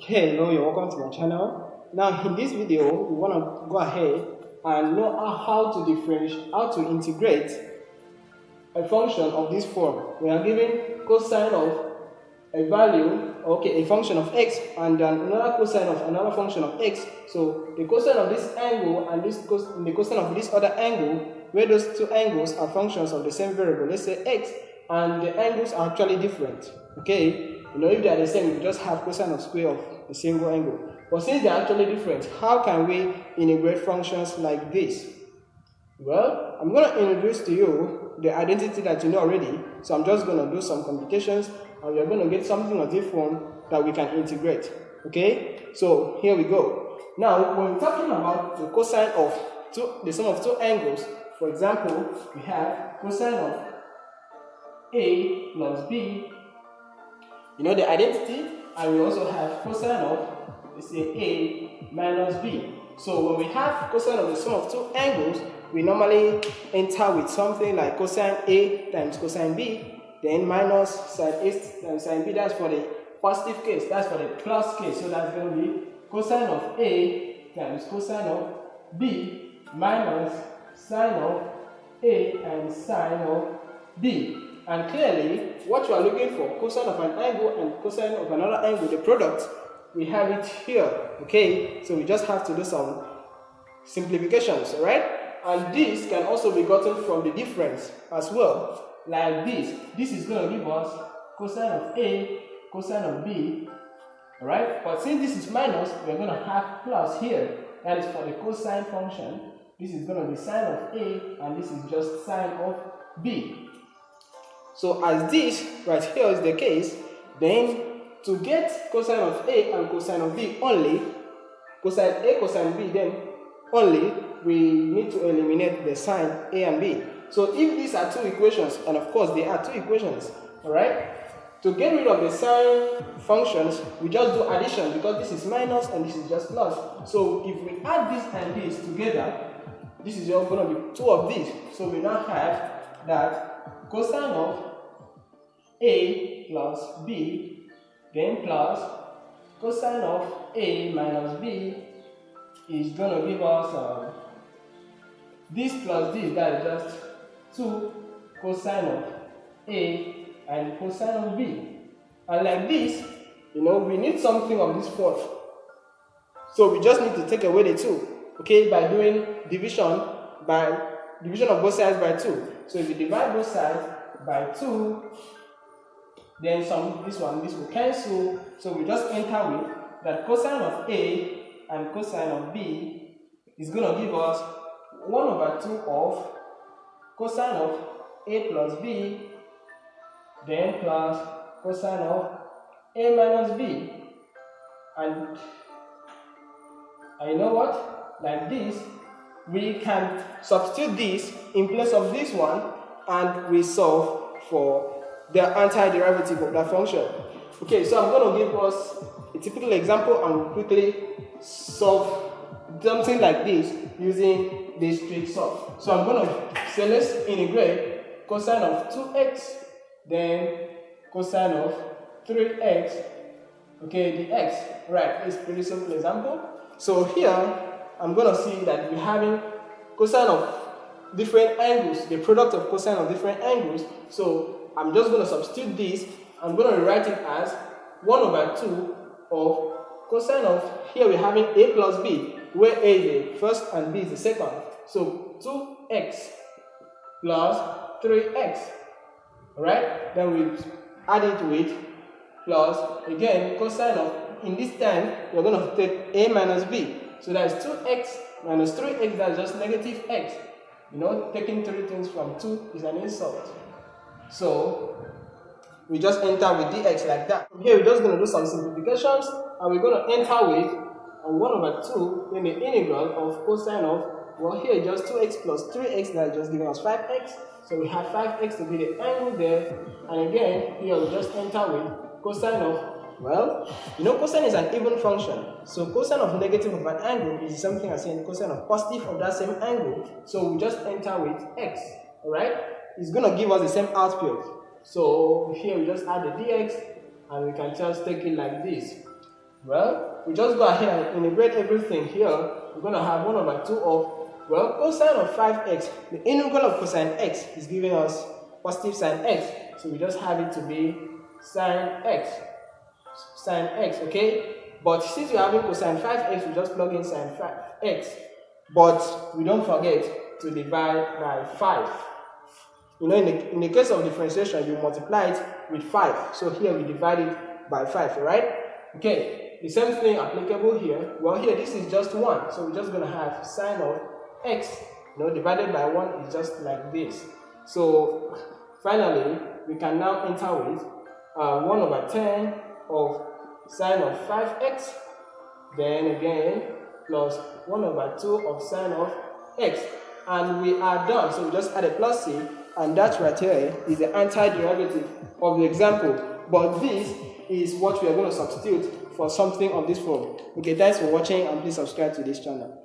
Hey, hello, you're welcome to my channel. Now in this video we want to go ahead and know how to differentiate, how to integrate a function of this form. We are given cosine of a value, okay, a function of x, and then another cosine of another function of x. So the cosine of this angle and the cosine of this other angle, where those two angles are functions of the same variable, let's say x, and the angles are actually different. Okay, if they are the same, we just have cosine of square of a single angle. But since they are actually different, how can we integrate functions like this? Well, I'm going to introduce to you the identity that you know already. So I'm just going to do some computations, and we are going to get something of this form that we can integrate. Okay, so here we go. Now, when we're talking about the cosine of the sum of two angles, for example, we have cosine of A plus B. You know the identity, and we also have cosine of, let's say, A minus B. So when we have cosine of the sum of two angles, we normally enter with something like cosine A times cosine B, then minus sine A times sine B. That's for the positive case, that's for the plus case. So that's going to be cosine of A times cosine of B minus sine of A and sine of B. And clearly, what you are looking for, cosine of an angle and cosine of another angle, the product, we have it here. Okay, so we just have to do some simplifications, alright? And this can also be gotten from the difference as well, like this. This is going to give us cosine of A, cosine of B, alright? But since this is minus, we're going to have plus here. That is for the cosine function. This is going to be sine of A, and this is just sine of B. So as this right here is the case, then to get cosine of A and cosine of B only, cosine A, cosine B, then only, we need to eliminate the sine A and B. So if these are two equations, and of course they are two equations, alright, to get rid of the sine functions, we just do addition, because this is minus and this is just plus. So if we add this and this together, this is just going to be two of these. So we now have that cosine of A plus B, then plus cosine of A minus B is going to give us this plus this, that is just 2 cosine of A and cosine of B. And like this, we need something of this form. So we just need to take away the 2, okay, by doing division of both sides by 2. So if we divide both sides by 2, then this will cancel. So we just enter with that cosine of A and cosine of B is going to give us 1 over 2 of cosine of A plus B, then plus cosine of A minus B. And you know what? Like this, we can substitute this in place of this one, and we solve for the antiderivative of that function. Okay, so I'm going to give us a typical example and we'll quickly solve something like this using this trig solve. So I'm going to say, let's integrate cosine of 2x, then cosine of 3x, okay, the x. Right, it's a pretty simple example. So here, I'm going to see that we're having cosine of different angles, the product of cosine of different angles. So I'm just going to substitute this. I'm going to rewrite it as 1 over 2 of cosine of, here we're having A plus B, where A is the first and B is the second. So 2x plus 3x. Alright? Then we add it with plus, again, cosine of, in this time, we're going to take A minus B. So that is 2x minus 3x, that's just negative x. Taking 3 things from 2 is an insult. So we just enter with dx like that. From here, we're just going to do some simplifications, and we're going to enter with 1 over 2 in the integral of cosine of, well, here just 2x plus 3x, that's just giving us 5x. So we have 5x to be the angle there. And again, here we just enter with cosine of, well, cosine is an even function. So cosine of negative of an angle is something as saying cosine of positive of that same angle. So we just enter with x, alright? It's going to give us the same output. So here we just add the dx, and we can just take it like this. Well, we just go ahead and integrate everything here. We're going to have 1 over 2 of, well, cosine of 5x. The integral of cosine x is giving us positive sine x. So we just have it to be sine x. Sine x, okay? But since we're having cosine 5x, we just plug in sine 5x. But we don't forget to divide by 5. You know, in the case of differentiation, you multiply it with 5. So here we divide it by 5, right? Okay, the same thing applicable here. Well, here this is just 1. So we're just going to have sine of x, you know, divided by 1 is just like this. So finally, we can now enter with 1 over 10 of sine of 5x, then again plus 1 over 2 of sine of x, and we are done. So we just add a plus c, and that right here is the antiderivative of the example. But this is what we are going to substitute for something of this form. Okay, thanks for watching, and please subscribe to this channel.